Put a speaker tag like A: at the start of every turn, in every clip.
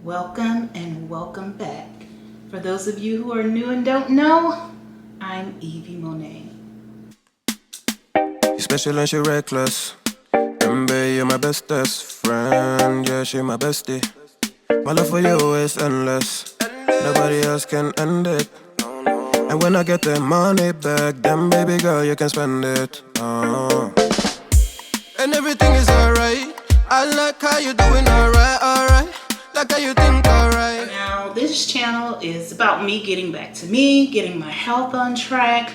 A: Welcome and welcome back. For those of you who are new and don't know, I'm yvimonet.
B: You're special and she reckless. Remember, you're my bestest friend. Yeah, she my bestie. My love for you is endless. Nobody else can end it. And when I get the money back, then baby girl, you can spend it. And everything is alright. I like how you doing alright. Like how you think alright.
A: Now, this channel is about me getting back to me, getting my health on track,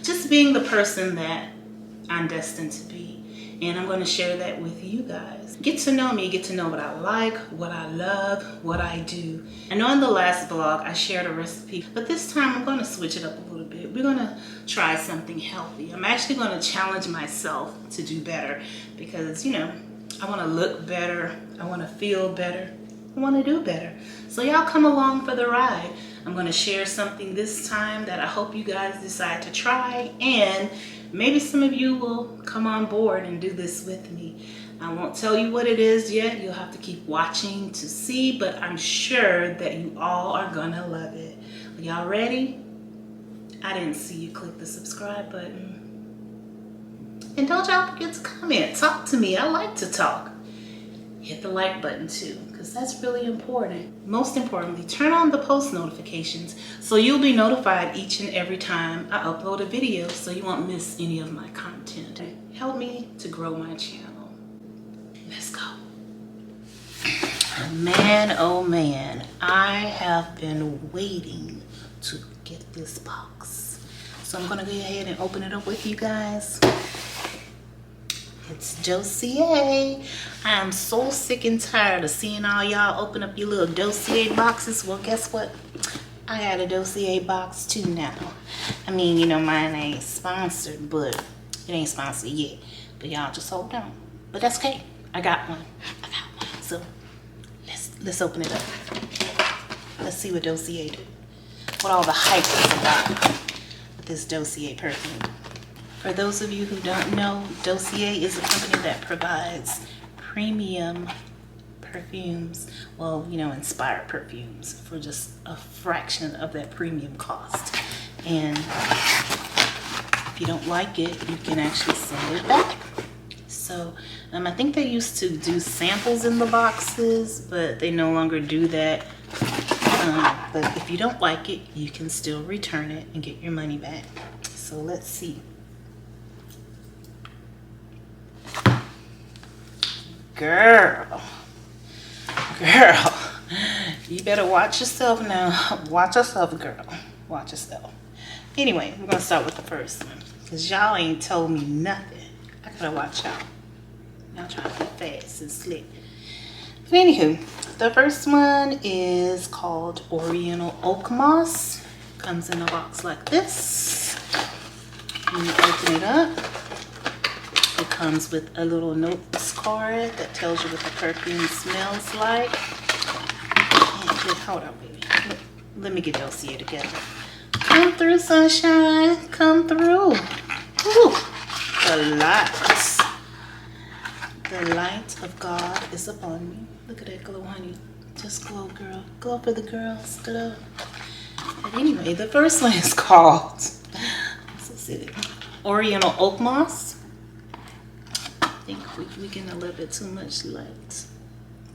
A: just being the person that I'm destined to be. And I'm going to share that with you guys. Get to know me, get to know what I like, what I love, what I do. I know in the last vlog I shared a recipe, but this time I'm going to switch it up a little bit. We're going to try something healthy. I'm actually going to challenge myself to do better because, I want to look better. I want to feel better. I want to do better. So y'all come along for the ride. I'm going to share something this time that I hope you guys decide to try, and maybe some of you will come on board and do this with me. I won't tell you what it is yet. You'll have to keep watching to see, but I'm sure that you all are gonna love it. Are y'all ready? I didn't see you click the subscribe button. And don't y'all forget to comment. Talk to me. I like to talk. Hit the like button too, because that's really important. Most importantly, turn on the post notifications so you'll be notified each and every time I upload a video so you won't miss any of my content. Help me to grow my channel. Let's go. Man, oh man, I have been waiting to get this box. So I'm gonna go ahead and open it up with you guys. It's Dossier. I am so sick and tired of seeing all y'all open up your little Dossier boxes. Well, guess what? I got a Dossier box too now. I mean, mine ain't sponsored, but it ain't sponsored yet. But y'all just hold on. But that's okay. I got one. So let's open it up. Let's see what Dossier do. What all the hype is about with this Dossier perfume. For those of you who don't know, Dossier is a company that provides premium perfumes, inspired perfumes for just a fraction of that premium cost. And if you don't like it, you can actually send it back. So I think they used to do samples in the boxes, but they no longer do that. But if you don't like it, you can still return it and get your money back. So let's see. Girl, you better watch yourself now. Watch yourself, girl. Watch yourself. Anyway, we're gonna start with the first one because y'all ain't told me nothing. I gotta watch y'all. Y'all trying to be fast and slick. But anywho, the first one is called Oriental Oak Moss. Comes in a box like this. When you open it up, it comes with a little notes card that tells you what the perfume smells like. Hold on, baby. Let me get Dossier together. Come through, sunshine. Come through. Ooh, the light of God is upon me. Look at that glow, honey. Just glow, girl. Glow for the girls. Glow. But anyway, the first one is called Oriental Oak Moss. I think we getting a little bit too much light.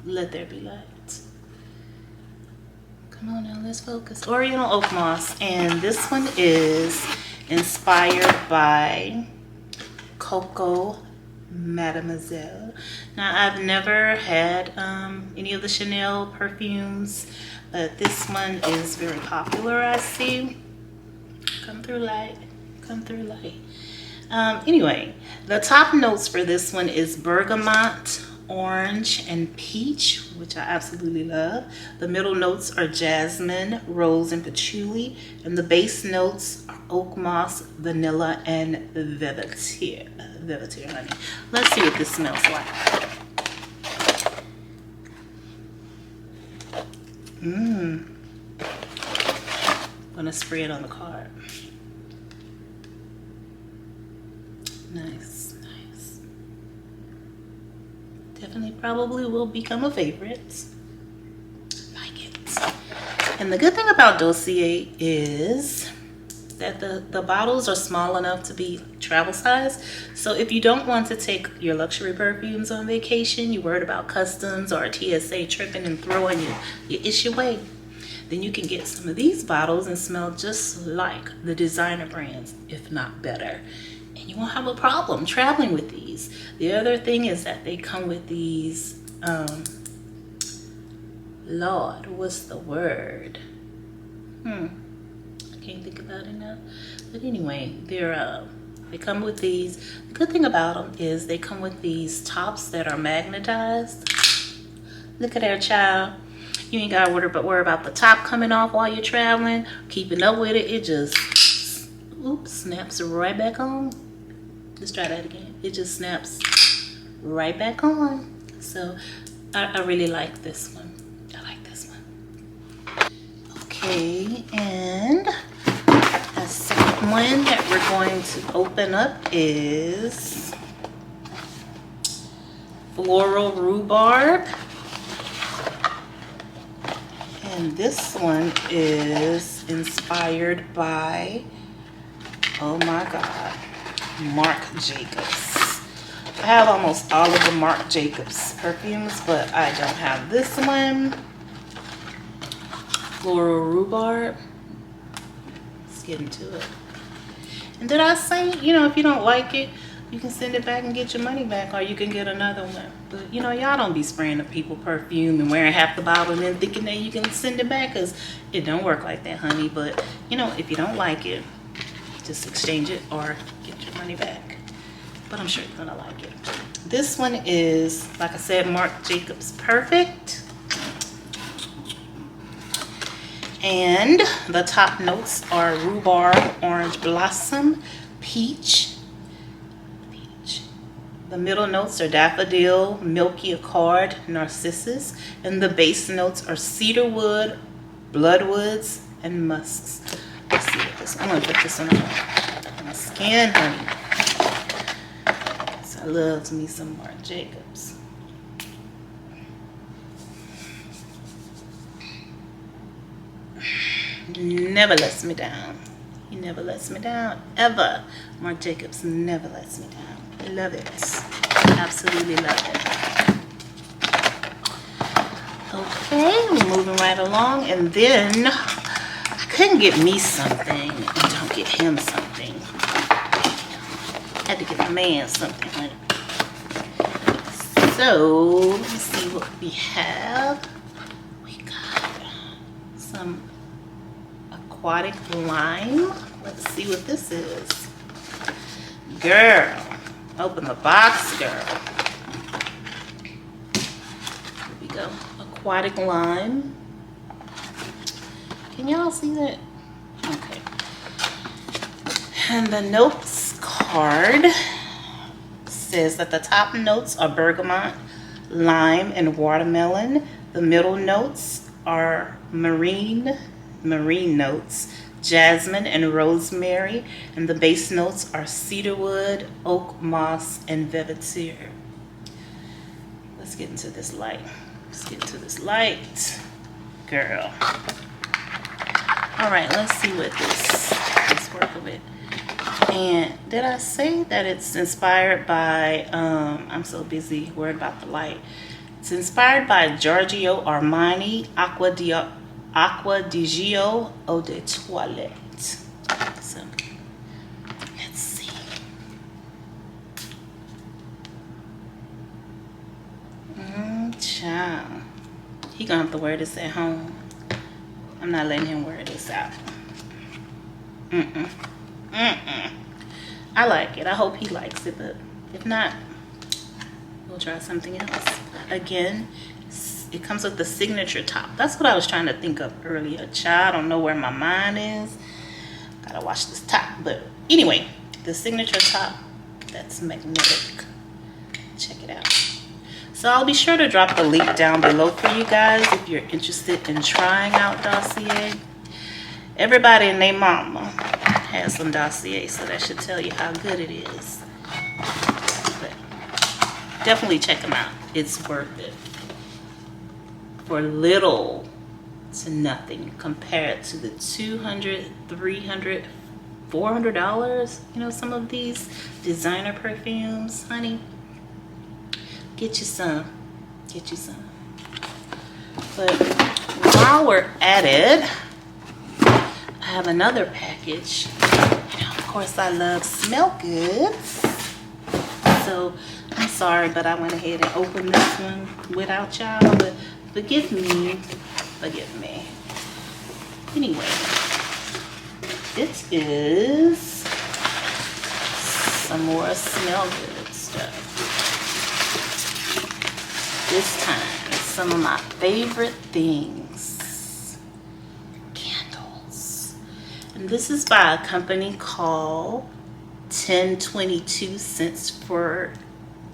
A: Let there be light. Come on now, let's focus. Oriental Oak Moss, and this one is inspired by Coco Mademoiselle. Now, I've never had any of the Chanel perfumes, but this one is very popular, I see. Come through light. Come through light. Anyway, the top notes for this one is bergamot, orange, and peach, which I absolutely love. The middle notes are jasmine, rose, and patchouli, and the base notes are oak moss, vanilla, and velvetier, honey. Let's see what this smells like. I'm gonna spray it on the card. Nice. Definitely probably will become a favorite. And the good thing about Dossier is that the bottles are small enough to be travel size. So if you don't want to take your luxury perfumes on vacation, you're worried about customs or TSA tripping and throwing your issue away, then you can get some of these bottles and smell just like the designer brands, if not better. And you won't have a problem traveling with these. The other thing is that they come with these, Lord, what's the word? I can't think about it now. But anyway, they come with these. The good thing about them is they come with these tops that are magnetized. Look at that, child. You ain't gotta worry about the top coming off while you're traveling. Keeping up with it, it just snaps right back on. Let's try that again. It just snaps right back on. So I really like this one. I like this one. Okay, and the second one that we're going to open up is Floral Rhubarb. And this one is inspired by, oh my God, Marc Jacobs. I have almost all of the Marc Jacobs perfumes, but I don't have this one. Floral Rhubarb. Let's get into it. And did I say, if you don't like it, you can send it back and get your money back, or you can get another one. But y'all don't be spraying the people perfume and wearing half the bottle and then thinking that you can send it back, because it don't work like that, honey. But if you don't like it, just exchange it or get your money back. But I'm sure you're gonna like it. This one is, like I said, Marc Jacobs Perfect. And the top notes are rhubarb, orange blossom, peach. The middle notes are daffodil, milky accord, narcissus, and the base notes are cedarwood, bloodwoods, and musks. Let's see what this. I'm gonna put this one on my skin, honey. So I love me some Marc Jacobs. Never lets me down. He never lets me down, ever. Marc Jacobs never lets me down. Love it. Absolutely love it. Okay, we're moving right along. And then I couldn't get me something and don't get him something. I had to get my man something, honey. So let's see what we have. We got some Aquatic Lime. Let's see what this is. Girl, open the box, girl. Here we go. Aquatic Lime. Can y'all see that? Okay. And the notes card says that the top notes are bergamot, lime, and watermelon. The middle notes are marine notes, jasmine and rosemary, and the base notes are cedarwood, oak moss, and velvetier. Let's get into this light. Girl. All right, let's see what this work of it. And did I say that it's inspired by, I'm so busy worried about the light. It's inspired by Giorgio Armani Acqua di Gio Eau de Toilette. So, let's see. Child. He gonna have to wear this at home. I'm not letting him wear this out. I like it. I hope he likes it, but if not, we'll try something else. Again, it comes with the signature top. That's what I was trying to think of earlier. Child, I don't know where my mind is. Gotta watch this top. But anyway, the signature top, that's magnetic. Check it out. So I'll be sure to drop the link down below for you guys if you're interested in trying out Dossier. Everybody and their mama has some Dossier, so that should tell you how good it is. But definitely check them out. It's worth it. For little to nothing compared to the $200, $300, $400, you know, some of these designer perfumes. Honey, get you some. Get you some. But while we're at it, I have another package. You know, of course, I love smell goods. So I'm sorry, but I went ahead and opened this one without y'all. But forgive me. Forgive me. Anyway, this is some more smell good stuff. This time, some of my favorite things. Candles. And this is by a company called 1022 Cents for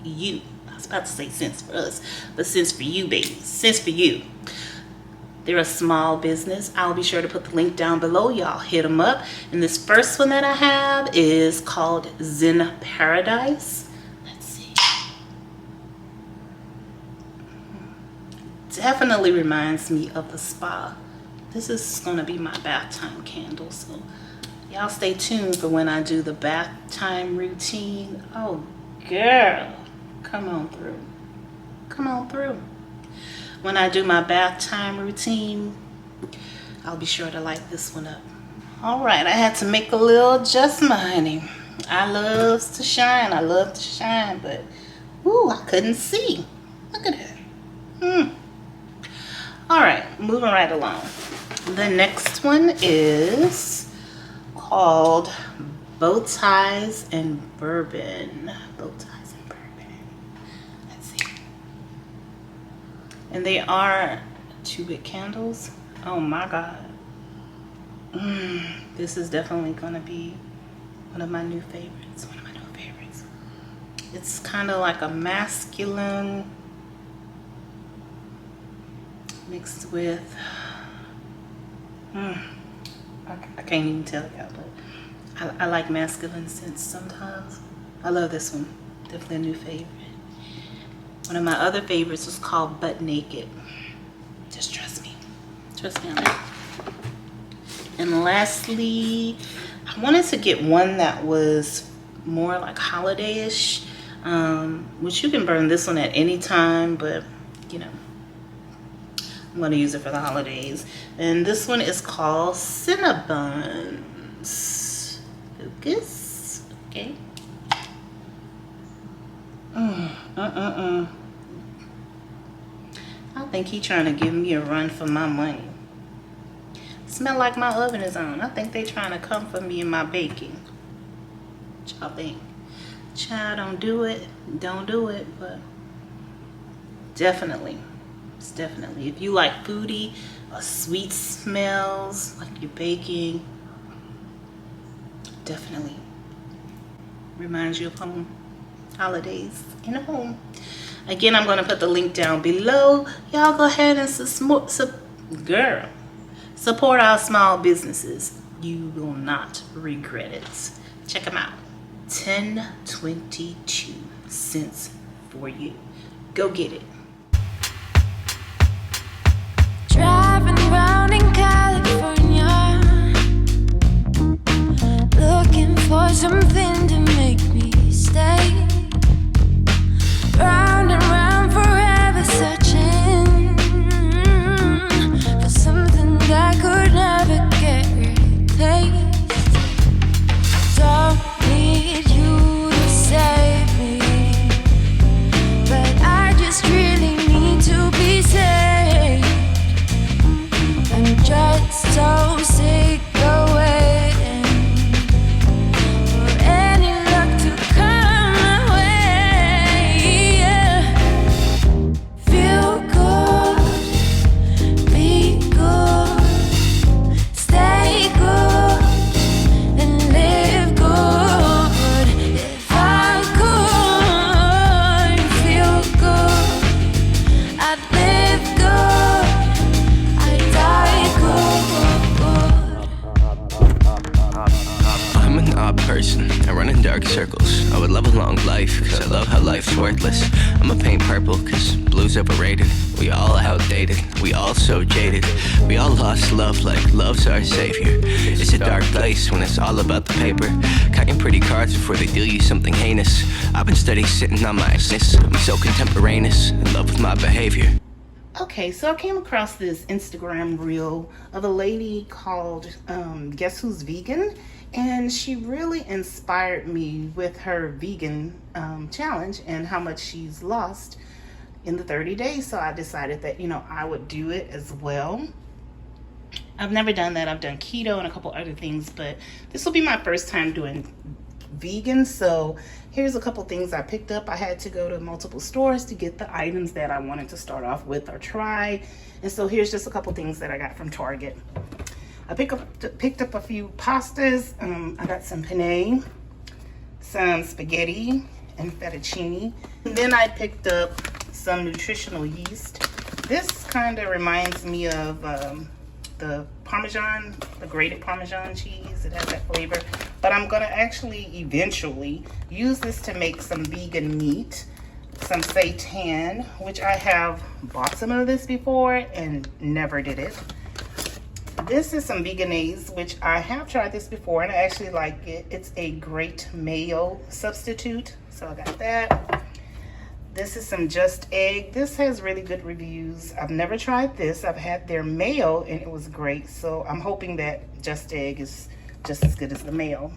A: You. I was about to say cents for us, but cents for you, baby. Cents for you. They're a small business. I'll be sure to put the link down below. Y'all hit them up. And this first one that I have is called Zen Paradise. Let's see. Definitely reminds me of the spa. This is going to be my bath time candle. So y'all stay tuned for when I do the bath time routine. Oh, girl. Come on through. Come on through. When I do my bath time routine, I'll be sure to light this one up. All right, I had to make a little adjustment, honey. I love to shine. I love to shine, but ooh, I couldn't see. Look at that. All right, moving right along. The next one is called Bow Ties and Bourbon. Bow Ties and Bourbon. Let's see. And they are 2-wick candles. Oh my God. This is definitely gonna be one of my new favorites. One of my new favorites. It's kind of like a masculine mixed with I can't even tell y'all, but I like masculine scents sometimes. I love this one. Definitely a new favorite. One of my other favorites was called Butt Naked. Just trust me. Trust me on that. And lastly, I wanted to get one that was more like holiday-ish, which you can burn this one at any time, but you know, I'm going to use it for the holidays. And this one is called Cinnabons. Focus. Okay. I think he's trying to give me a run for my money. Smell like my oven is on. I think they trying to come for me in my baking. What y'all think? Child, don't do it. Don't do it. But definitely. It's definitely. If you like foodie or sweet smells, like you're baking, definitely reminds you of home. Holidays in home. Again, I'm going to put the link down below. Y'all go ahead and support our small businesses. You will not regret it. Check them out. 1022 cents for you. Go get it.
C: Driving around in California, looking for something to make me stay. Round and round forever, searching for something that could never get replaced. Don't need you to save me, but I just really need to be saved. I'm just so sick of waiting for any luck to come my way. Yeah. Feel good, be good, stay good, and live good. If I could feel good, I'd live good, I'd die good.
D: I'm an odd person, I run in dark circles. I would love a long life, cause I love how life's worthless. I'ma paint purple, cause blue's is overrated. We all outdated, we all so jaded. We all lost love like love's our savior. It's a dark place when it's all about the paper. Counting pretty cards before they deal you something heinous. I've been steady sitting on my ass. I'm so contemporaneous, in love with my behavior.
A: Okay, so I came across this Instagram reel of a lady called Guess Who's Vegan, and she really inspired me with her vegan challenge and how much she's lost in the 30 days. So I decided that, you know, I would do it as well. I've never done that. I've done keto and a couple other things, but this will be my first time doing vegan. So here's a couple things I picked up. I had to go to multiple stores to get the items that I wanted to start off with or try. And so here's just a couple things that I got from Target. I picked up a few pastas. I got some penne, some spaghetti, and fettuccine. And then I picked up some nutritional yeast. This kind of reminds me of the Parmesan, the grated Parmesan cheese. It has that flavor. But I'm gonna actually eventually use this to make some vegan meat, some seitan, which I have bought some of this before and never did it. This is some veganese, which I have tried this before and I actually like it. It's a great mayo substitute, so I got that. This is some Just Egg. This has really good reviews. I've never tried this. I've had their mayo and it was great, so I'm hoping that Just Egg is just as good as the mayo.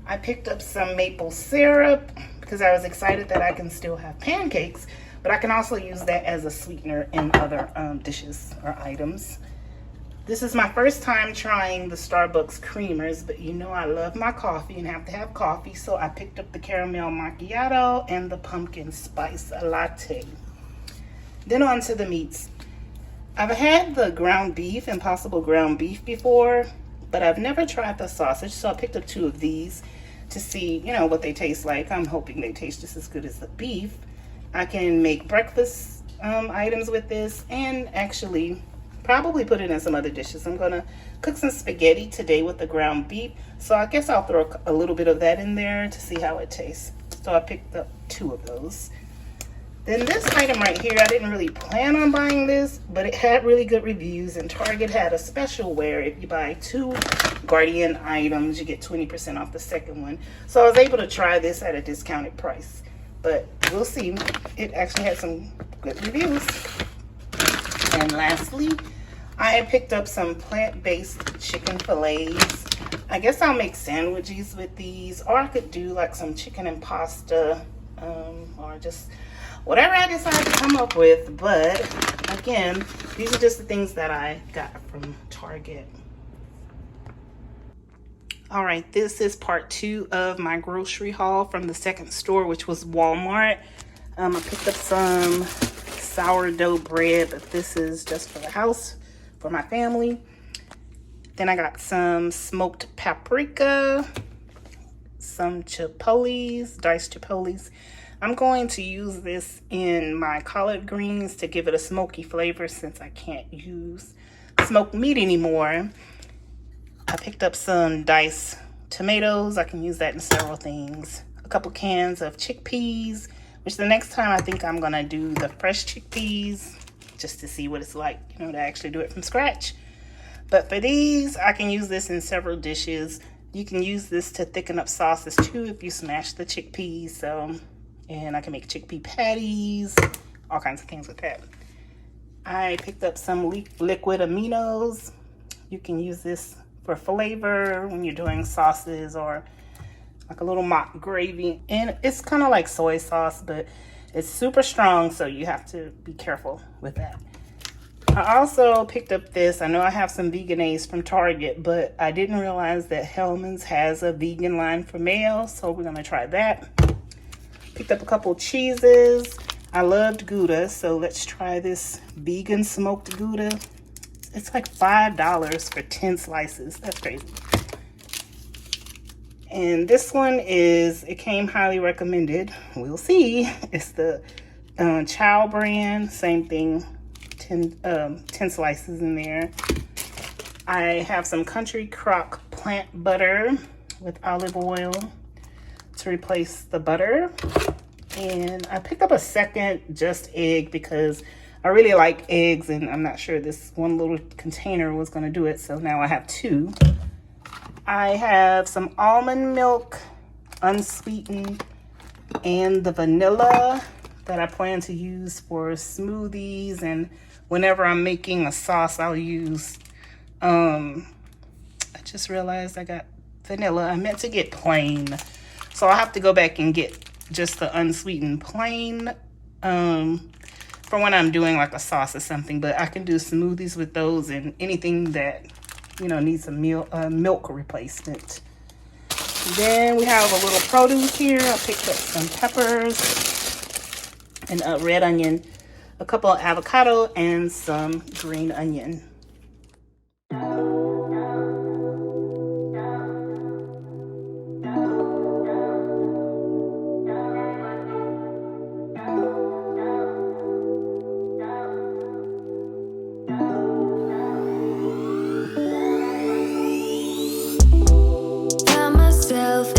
A: I picked up some maple syrup because I was excited that I can still have pancakes, but I can also use that as a sweetener in other dishes or items. This is my first time trying the Starbucks creamers, but you know I love my coffee and have to have coffee, so I picked up the caramel macchiato and the pumpkin spice latte. Then on to the meats. I've had the ground beef, Impossible ground beef before, but I've never tried the sausage, so I picked up 2 of these to see, you know, what they taste like. I'm hoping they taste just as good as the beef. I can make breakfast items with this and actually probably put it in some other dishes. I'm gonna cook some spaghetti today with the ground beef, so I guess I'll throw a little bit of that in there to see how it tastes. So I picked up 2 of those. Then this item right here, I didn't really plan on buying this, but it had really good reviews, and Target had a special where if you buy 2 Guardian items, you get 20% off the second one. So I was able to try this at a discounted price, but we'll see. It actually had some good reviews. And lastly, I picked up some plant-based chicken fillets. I guess I'll make sandwiches with these, or I could do like some chicken and pasta, or just whatever I decide to come up with. But again, these are just the things that I got from Target. All right, this is part 2 of my grocery haul from the second store, which was Walmart. I picked up some sourdough bread, but this is just for the house, for my family. Then I got some smoked paprika, some chipotles, diced chipotles. I'm going to use this in my collard greens to give it a smoky flavor since I can't use smoked meat anymore. I picked up some diced tomatoes. I can use that in several things. A couple cans of chickpeas, which the next time I think I'm gonna do the fresh chickpeas just to see what it's like, you know, to actually do it from scratch. But for these, I can use this in several dishes. You can use this to thicken up sauces too if you smash the chickpeas. And I can make chickpea patties, all kinds of things with that. I picked up some liquid Aminos. You can use this for flavor when you're doing sauces or like a little mock gravy. And it's kind of like soy sauce, but it's super strong, so you have to be careful with that. I also picked up this. I know I have some veganese from Target, but I didn't realize that Hellmann's has a vegan line for mayo, so we're gonna try that. Picked up a couple cheeses. I loved Gouda, so let's try this vegan smoked Gouda. It's like $5 for 10 slices. That's crazy. And this one it came highly recommended. We'll see. It's the Chow brand. Same thing. 10 slices in there. I have some Country Crock plant butter with olive oil to replace the butter. And I picked up a second just egg because I really like eggs, and I'm not sure this one little container was going to do it. So now I have 2. I have some almond milk, unsweetened, and the vanilla that I plan to use for smoothies, and whenever I'm making a sauce I'll use. I just realized I got vanilla. I meant to get plain, so I'll have to go back and get just the unsweetened plain for when I'm doing like a sauce or something. But I can do smoothies with those and anything that, you know, needs a milk replacement. Then we have a little produce here. I picked up some peppers and a red onion, a couple of avocado, and some green onion.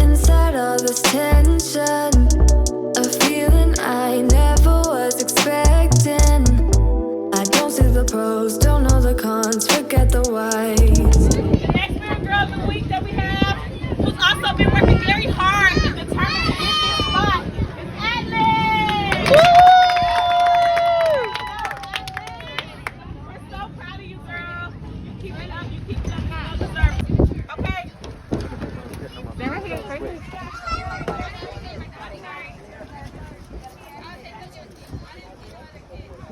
C: Inside all this tension, a feeling I never was expecting. I don't see the pros, don't know the cons, forget the whys.
A: The next Spirit Girl of the Week that we have, who's also been working very hard and determined to get this spot, is Atlas! We're so proud of you, girl. You keep it up, you keep it up, you deserve it. Okay? Stand right here, right here.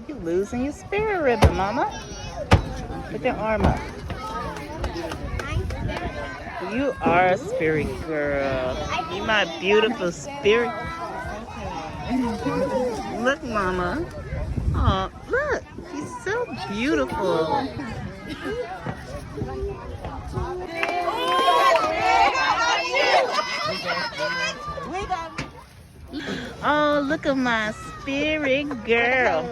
A: You losing your spirit ribbon, mama. Put your arm up. You are a spirit girl. You my beautiful spirit. Look, mama. Oh, look. She's so beautiful. Oh, look at my spirit girl.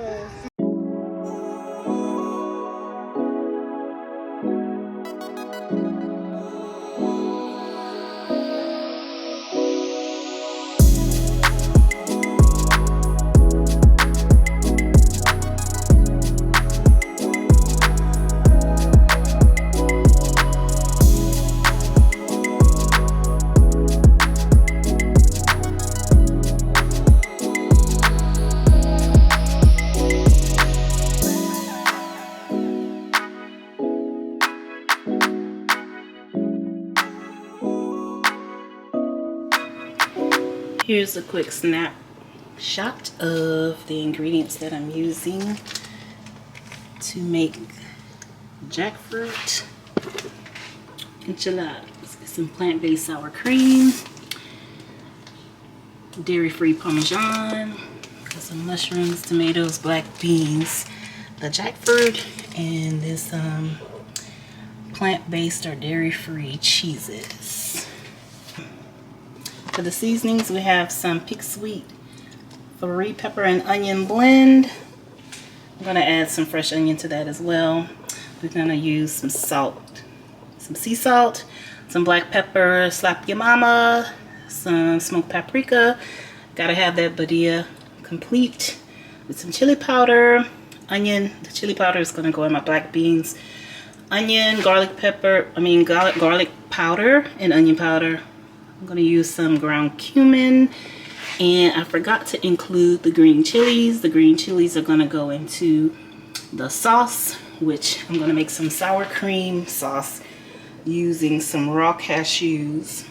A: Here's a quick snapshot of the ingredients that I'm using to make jackfruit enchiladas. Some plant-based sour cream, dairy-free parmesan, some mushrooms, tomatoes, black beans, the jackfruit, and this plant-based or dairy-free cheeses. For the seasonings, we have some Pick Sweet Fari pepper and onion blend. I'm going to add some fresh onion to that as well. We're going to use some salt, some sea salt, some black pepper, slap your mama, some smoked paprika. Got to have that badilla complete with some chili powder, onion. The chili powder is going to go in my black beans. Onion, garlic powder and onion powder. I'm going to use some ground cumin, and I forgot to include the green chilies. The green chilies are going to go into the sauce, which I'm going to make some sour cream sauce using some raw cashews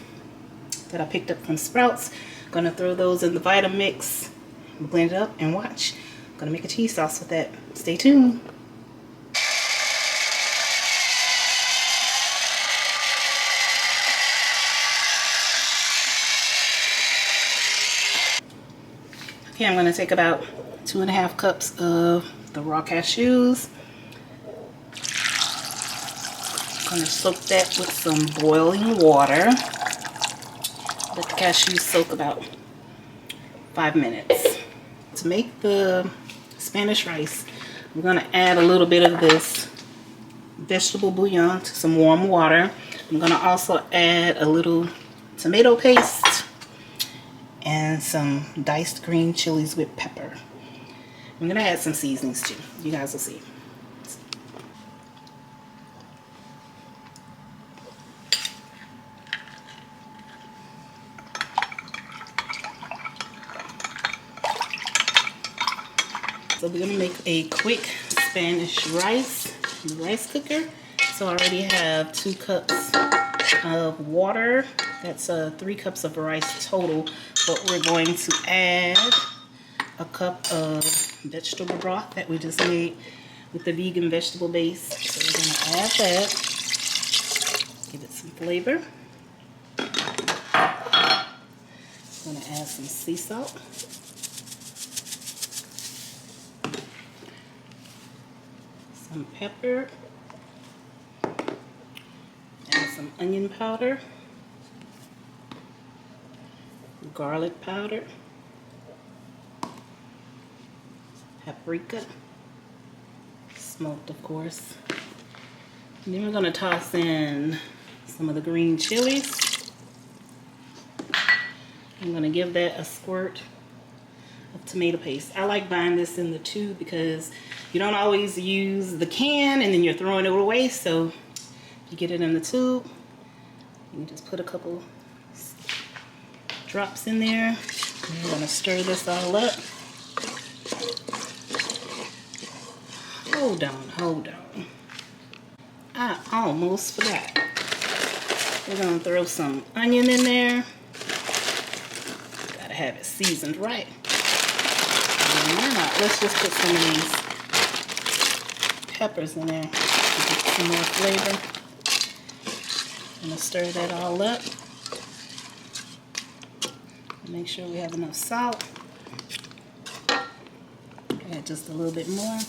A: that I picked up from Sprouts. I'm going to throw those in the Vitamix, blend it up, and watch. I'm going to make a cheese sauce with that. Stay tuned. Okay, I'm going to take about 2.5 cups of the raw cashews. I'm going to soak that with some boiling water. Let the cashews soak about 5 minutes. To make the Spanish rice, I'm going to add a little bit of this vegetable bouillon to some warm water. I'm going to also add a little tomato paste and some diced green chilies with pepper. I'm gonna add some seasonings too. You guys will see. So we're gonna make a quick Spanish rice in the rice cooker. So I already have 2 cups of water. That's 3 cups of rice total. But we're going to add a cup of vegetable broth that we just made with the vegan vegetable base. So we're gonna add that. Give it some flavor. I'm gonna add some sea salt. Some pepper, and some onion powder, garlic powder, paprika, smoked of course. And then we're going to toss in some of the green chilies. I'm going to give that a squirt of tomato paste. I like buying this in the tube because you don't always use the can and then you're throwing it away. So you get it in the tube. You just put a couple drops in there. And we're gonna stir this all up. Hold on, hold on. I almost forgot. We're gonna throw some onion in there. Gotta have it seasoned right. And why not? Let's just put some of these peppers in there to get some more flavor. I'm gonna stir that all up. Make sure we have enough salt. Add just a little bit more.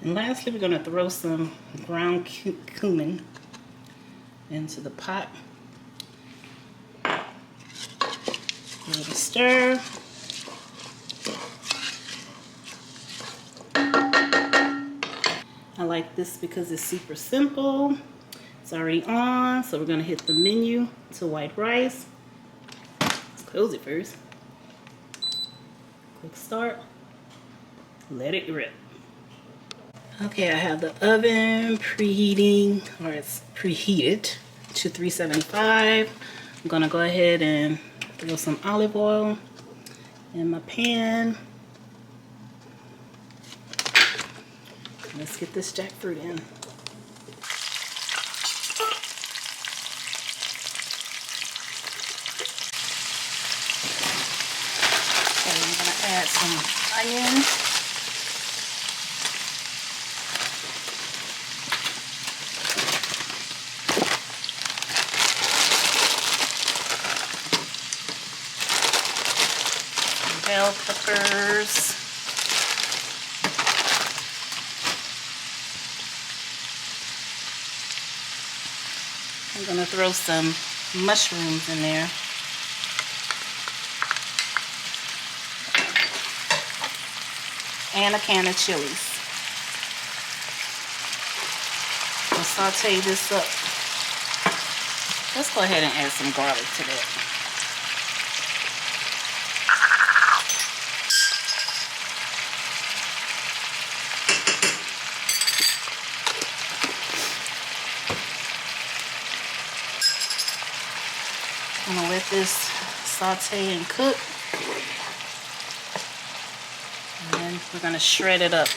A: And lastly, we're gonna throw some ground cumin into the pot. Give it a stir. I like this because it's super simple. It's already on, so we're gonna hit the menu to white rice. Let's close it first. Quick start. Let it rip. Okay, I have the oven preheating, or it's preheated to 375. I'm gonna go ahead and throw some olive oil in my pan. Let's get this jackfruit in. Okay, I'm gonna add some onion. Some bell peppers. I'm gonna throw some mushrooms in there. And a can of chilies. I'll saute this up. Let's go ahead and add some garlic to that. I'm gonna let this saute and cook. And then we're gonna shred it up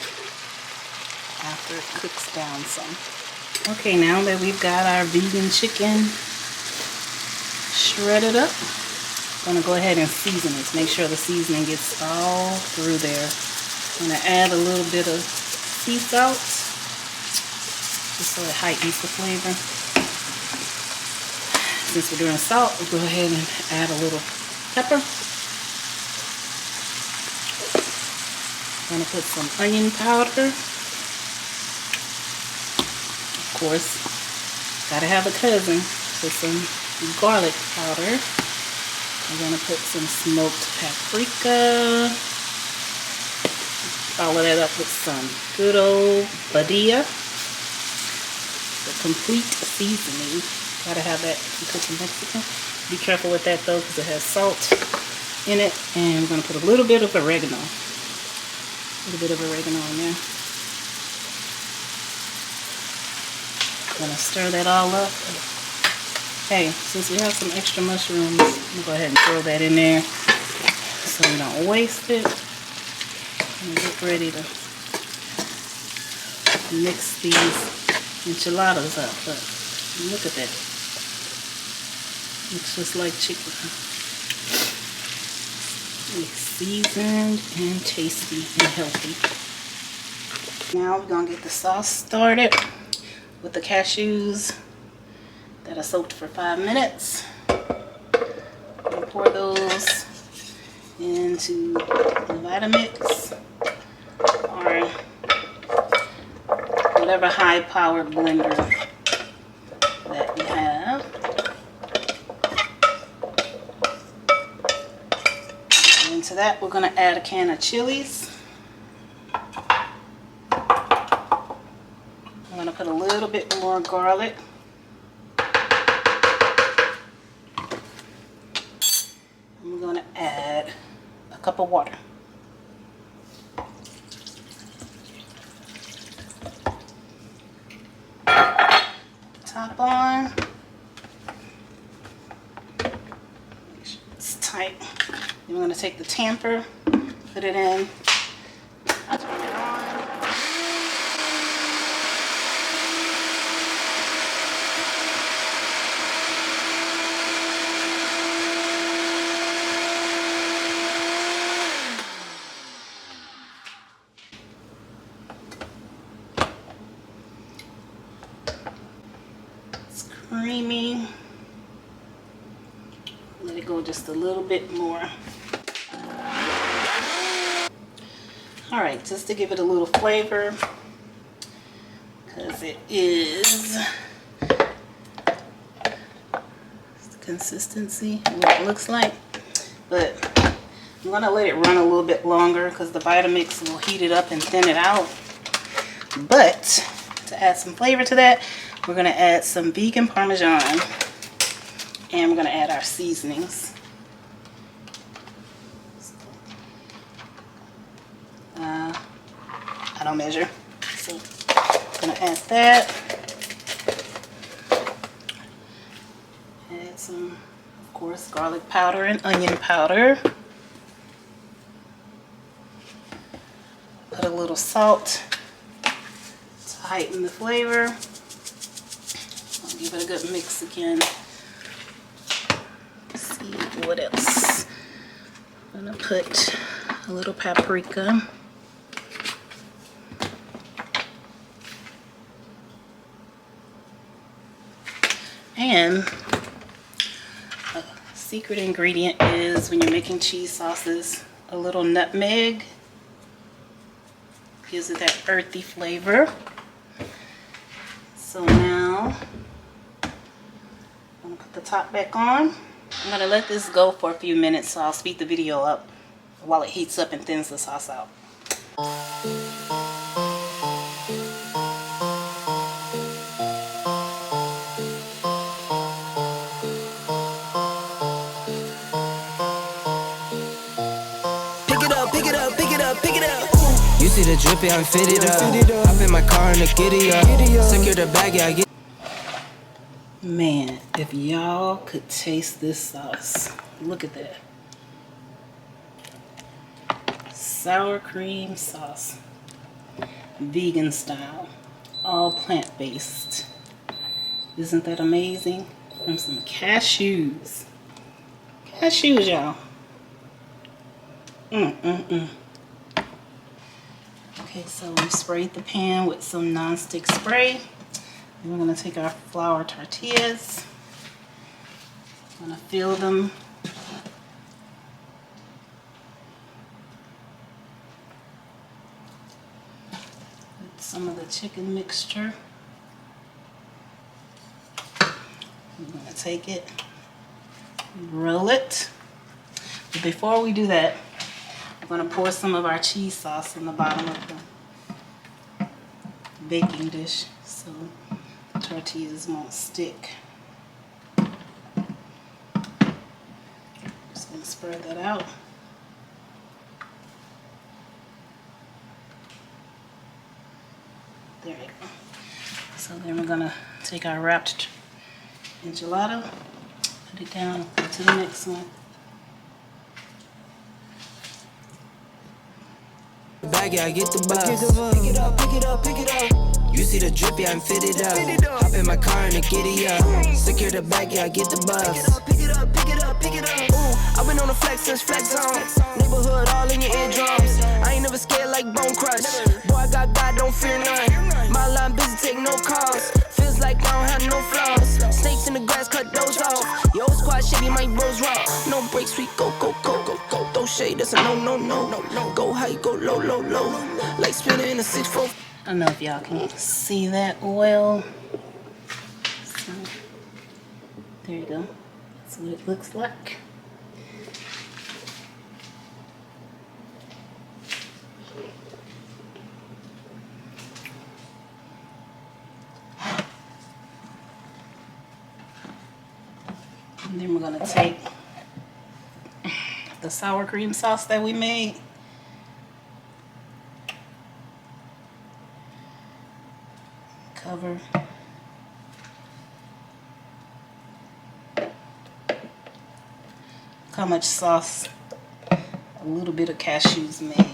A: after it cooks down some. Okay, now that we've got our vegan chicken shredded up, I'm gonna go ahead and season it. Make sure the seasoning gets all through there. I'm gonna add a little bit of sea salt, just so it heightens the flavor. Since we're doing salt, we'll go ahead and add a little pepper. I'm gonna put some onion powder. Of course, gotta have a cousin. Put some garlic powder. I'm gonna put some smoked paprika. Follow that up with some good old Badia. The complete seasoning. Gotta have that in cooking Mexican. Be careful with that though, because it has salt in it. And we're gonna put a little bit of oregano. A little bit of oregano in there. Gonna stir that all up. Hey, since we have some extra mushrooms, I'm gonna go ahead and throw that in there so we don't waste it. And get ready to mix these enchiladas up. But look at that. Looks just like chicken. It's seasoned and tasty and healthy. Now we're gonna get the sauce started with the cashews that I soaked for 5 minutes. We'll pour those into the Vitamix or whatever high-powered blender that you have. And into that, we're going to add a can of chilies. I'm going to put a little bit more garlic. I'm going to add a cup of water. Top on. Make sure it's tight. Then we're going to take the tamper, put it in. I'll turn it on. Creamy. Let it go just a little bit more. All right, just to give it a little flavor, because it is the consistency of what it looks like. But I'm gonna let it run a little bit longer because the Vitamix will heat it up and thin it out. But to add some flavor to that, we're going to add some vegan Parmesan, and we're going to add our seasonings. I don't measure, so I'm going to add that. Add some, of course, garlic powder and onion powder. Put a little salt to heighten the flavor. Give it a good mix again. Let's see what else. I'm gonna put a little paprika. And a secret ingredient is when you're making cheese sauces, a little nutmeg. Gives it that earthy flavor. So now I'm gonna put the top back on. I'm gonna let this go for a few minutes, so I'll speed the video up while it heats up and thins the sauce out.
B: Pick it up, pick it up, pick it up, pick it up. You see the drippy, I'm fitted up. Hop in my car and the giddy up. Secure the bag, yeah, I get.
A: Man, if y'all could taste this sauce, look at that. Sour cream sauce, vegan style, all plant-based. Isn't that amazing? From some cashews. Cashews, y'all. Okay, so we sprayed the pan with some non-stick spray. And we're going to take our flour tortillas. I'm going to fill them with some of the chicken mixture. I'm going to take it, roll it. But before we do that, I'm going to pour some of our cheese sauce in the bottom of the baking dish so the tortillas won't stick. spread that out. There you go. So then we're gonna take our wrapped enchilada, put it down, go to the next one.
E: Bag, yeah, I get the bus. Pick it up, pick it up, pick it up. You see the drip, yeah, I'm fitted up. Hop in my car and it giddy up. Secure the bag, yeah, I get the bus. Pick it up, pick it up, pick it up, pick it up. Ooh, I've been on the flex since flex zone. Neighborhood all in your eardrums. I ain't never scared like Bone Crush. Boy, I got God, don't fear none. My line busy, take no calls. Feels like I don't have no flaws. Snakes in the grass, cut those off. Your old squad shady, my bros raw. No breaks, we go, go, go, go, go. Throw shade, that's a no, no, no, no, no. Go high, go low, low, low. Like spinning in a 6-4.
A: I don't know if y'all can see that well. So, there you go. That's what it looks like. And then we're gonna take the sour cream sauce that we made. Cover. Look how much sauce a little bit of cashews made.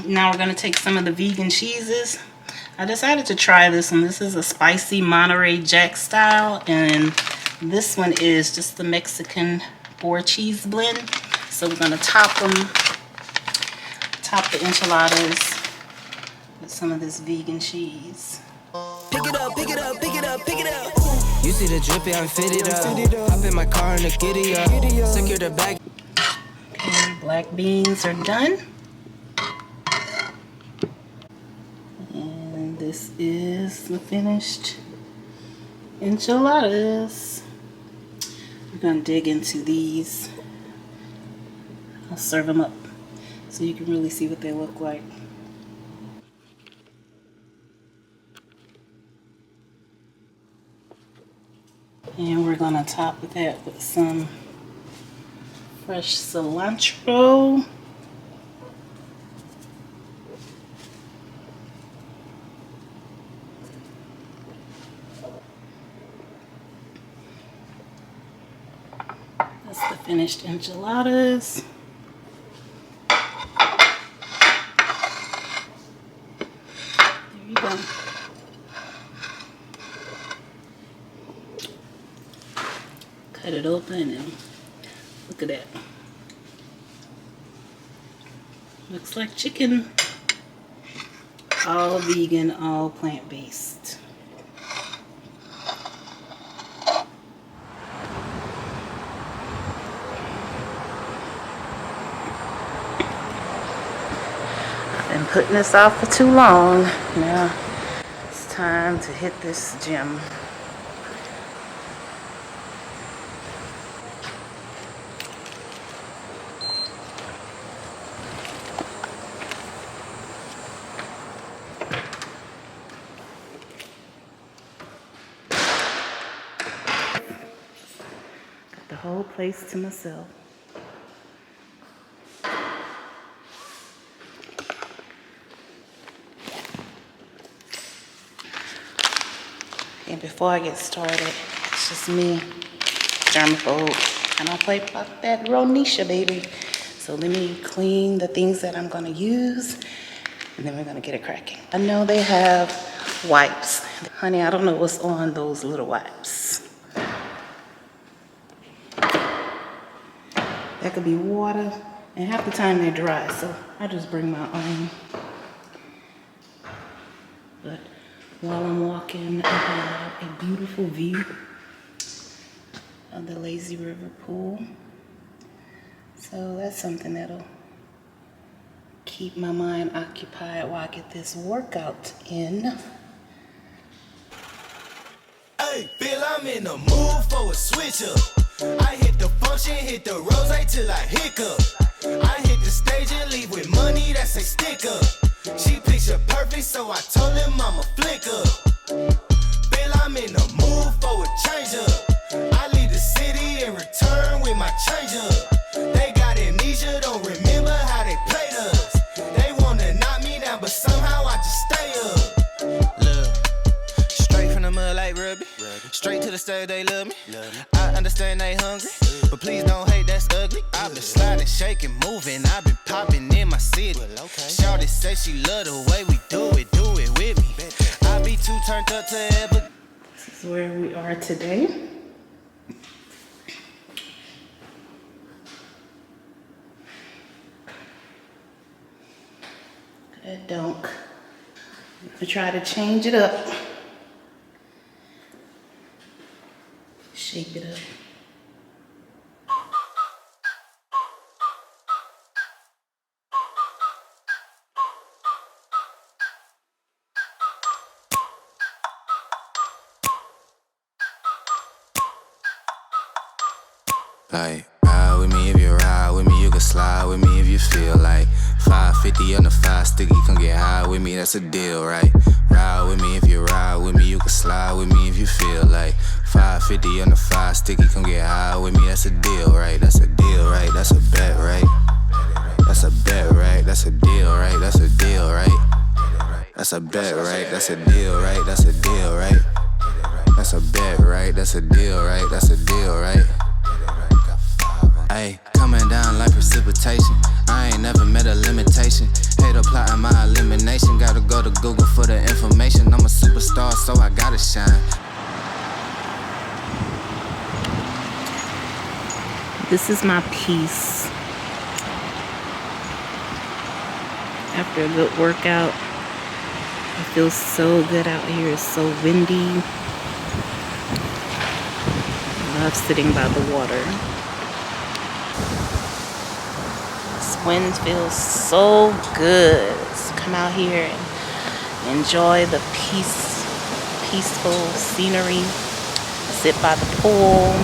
A: Now we're going to take some of the vegan cheeses. I decided to try this one. This is a spicy Monterey Jack style, and this one is just the Mexican 4-cheese blend. So we're going to top the enchiladas with some of this vegan cheese.
E: Pick it up, pick it up, pick it up, pick it up. You see the drip, yeah, I'm fitted up. Hop in my car and it giddy up. Secure the bag.
A: Okay, black beans are done. This is the finished enchiladas. We're going to dig into these. I'll serve them up so you can really see what they look like. And we're going to top that with some fresh cilantro. That's the finished enchiladas. There you go. Cut it open and look at that. Looks like chicken. All vegan, all plant-based. Been putting this off for too long. Now it's time to hit this gym. Got the whole place to myself. And before I get started, it's just me, germaphobe. I don't play about that Ronisha, baby. So let me clean the things that I'm gonna use, and then we're gonna get it cracking. I know they have wipes. Honey, I don't know what's on those little wipes. That could be water, and half the time they're dry, so I just bring my own. But while I'm walking, I have a beautiful view of the lazy river pool. So that's something that'll keep my mind occupied while I get this workout in.
F: Hey, Bill, I'm in the mood for a switch up. I hit the function, hit the rose till I hiccup. I hit the stage and leave with money that say stick up. She picture perfect, so I told him I'm a flick up. Feel I'm in the mood for a change up. I leave the city and return with my change up. They got amnesia, don't remember how they played us. They wanna knock me down, but somehow I just stay up.
E: Look, straight from the mud like Ruby. Straight to the stage, they love me. I understand they hungry, but please don't hate, that's ugly. I've been sliding, shaking, moving. I've been popping in my city. Shawty say she love the way we do it with me. I be too turned up to ever.
A: This is where we are today. Good donk. I'm gonna try to change it up. Shake it up.
G: Like, ride with me if you ride with me, you can slide with me if you feel like 550 on the 5 sticky, come get high with me, that's a deal, right? Ride with me if you ride with me, you can slide with me if you feel like 550 on the 5 sticky, come get high with me, that's a deal, right? That's a deal, right? That's a bet, right? That's a bet, right? That's a deal, right? That's a deal, right? That's a bet, right? That's a deal, right? That's a deal, right? That's a bet, right? That's a deal, right? That's a deal, right? Ayy, coming down like precipitation. I ain't never met a limitation. Hate plotting my elimination. Gotta go to Google for the information. I'm a superstar, so I gotta shine.
A: This is my piece. After a good workout, it feels so good out here. It's so windy. I love sitting by the water. This wind feels so good. So come out here and enjoy the peaceful scenery. Sit by the pool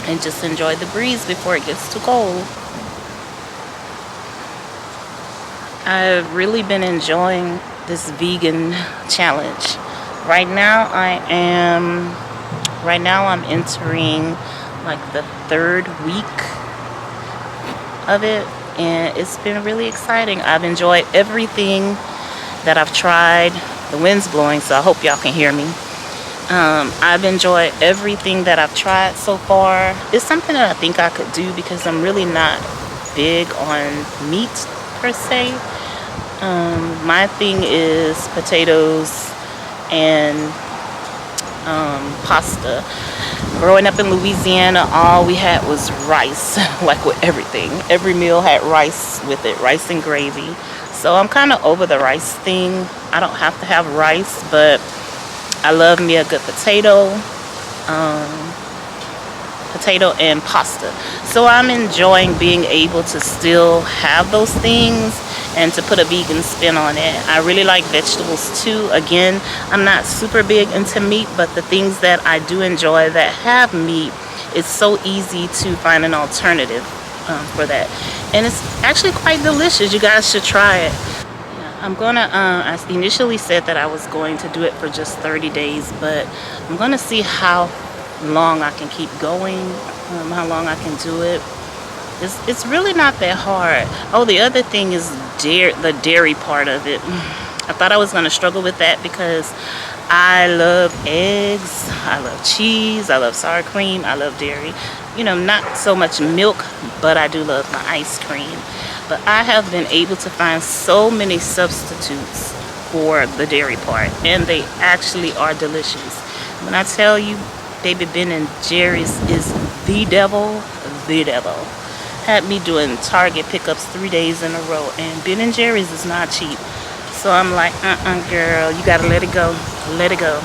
A: and just enjoy the breeze before it gets too cold. I've really been enjoying this vegan challenge. Right now I'm entering like the 3rd week of it, and it's been really exciting. I've enjoyed everything that I've tried. The wind's blowing, so I hope y'all can hear me. I've enjoyed everything that I've tried so far. It's something that I think I could do because I'm really not big on meat per se. My thing is potatoes and pasta. Growing up in Louisiana, all we had was rice, like with everything. Every meal had rice with it, rice and gravy. So I'm kind of over the rice thing. I don't have to have rice, but I love me a good potato and pasta. So I'm enjoying being able to still have those things and to put a vegan spin on it. I really like vegetables too. Again, I'm not super big into meat, but the things that I do enjoy that have meat, it's so easy to find an alternative for that. And it's actually quite delicious. You guys should try it. I'm gonna, I initially said that I was going to do it for just 30 days, but I'm gonna see how long I can keep going, how long I can do it. It's really not that hard. Oh, the other thing is the dairy part of it. I thought I was gonna struggle with that because I love eggs, I love cheese, I love sour cream, I love dairy. You know, not so much milk, but I do love my ice cream. But I have been able to find so many substitutes for the dairy part, and they actually are delicious. When I tell you, Baby Ben and Jerry's is the devil, the devil. Had me doing Target pickups 3 days in a row, and Ben and Jerry's is not cheap. So I'm like, girl, you gotta let it go, let it go.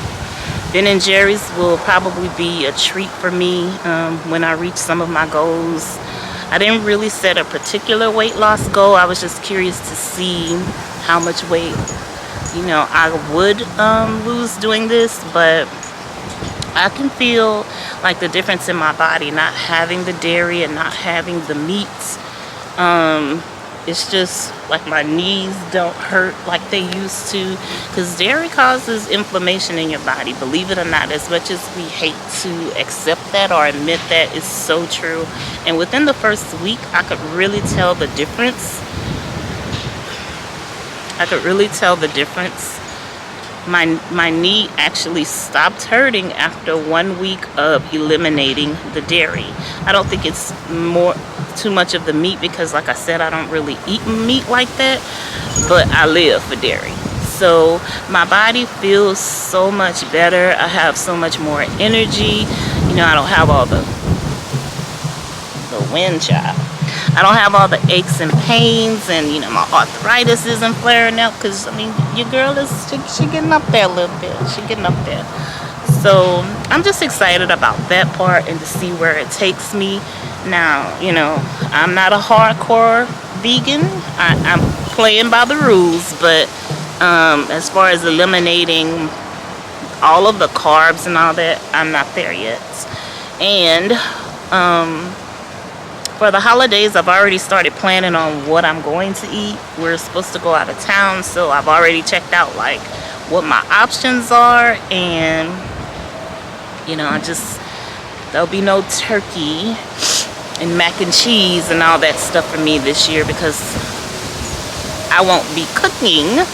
A: Ben and Jerry's will probably be a treat for me when I reach some of my goals. I didn't really set a particular weight loss goal. I was just curious to see how much weight, you know, I would lose doing this, but I can feel like the difference in my body, not having the dairy and not having the meats. It's just like my knees don't hurt like they used to, because dairy causes inflammation in your body, believe it or not. As much as we hate to accept that or admit that, it's so true. And within the first week, I could really tell the difference. My knee actually stopped hurting after 1 week of eliminating the dairy. I don't think it's too much of the meat, because like I said, I don't really eat meat like that, but I live for dairy. So my body feels so much better. I have so much more energy. You know, I don't have all the wind child. I don't have all the aches and pains, and you know, my arthritis isn't flaring out, because I mean, your girl is she getting up there a little bit. She getting up there. So I'm just excited about that part and to see where it takes me. Now, you know, I'm not a hardcore vegan. I'm playing by the rules, but as far as eliminating all of the carbs and all that, I'm not there yet. And for the holidays, I've already started planning on what I'm going to eat. We're supposed to go out of town, so I've already checked out like what my options are. And you know, there'll be no turkey and mac and cheese and all that stuff for me this year, because I won't be cooking.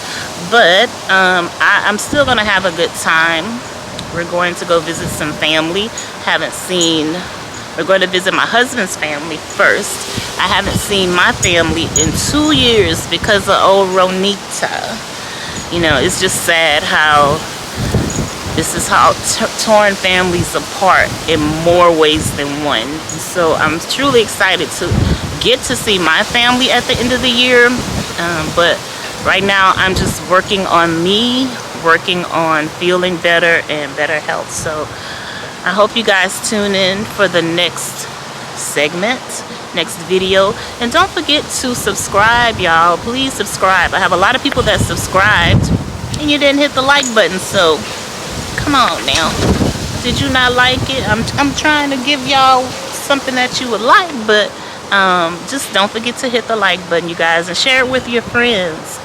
A: But I'm still gonna have a good time. We're going to go visit some family. We're going to visit my husband's family first. I haven't seen my family in 2 years because of old Ronita. You know, it's just sad how this is how torn families apart in more ways than one. So I'm truly excited to get to see my family at the end of the year. But right now I'm just working on me, working on feeling better and better health. So I hope you guys tune in for the next segment, next video. And don't forget to subscribe, y'all. Please subscribe. I have a lot of people that subscribed and you didn't hit the like button, so come on now. Did you not like it? I'm trying to give y'all something that you would like, but just don't forget to hit the like button, you guys, and share it with your friends.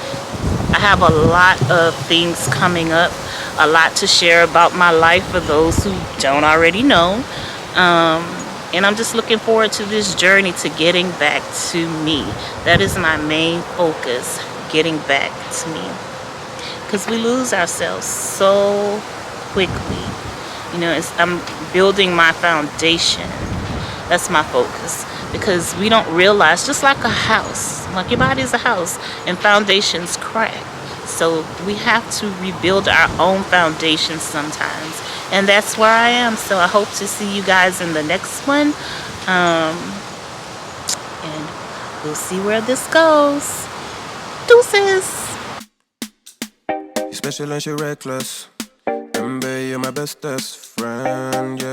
A: I have a lot of things coming up, a lot to share about my life for those who don't already know. And I'm just looking forward to this journey to getting back to me. That is my main focus, getting back to me. Because we lose ourselves so quickly. You know, I'm building my foundation. That's my focus. Because we don't realize, just like a house, like your body is a house, and foundations crack. So we have to rebuild our own foundation sometimes. And that's where I am. So I hope to see you guys in the next one. And we'll see where this goes. Deuces.
B: You're special and you're reckless. Remember, you're my bestest friend, yeah.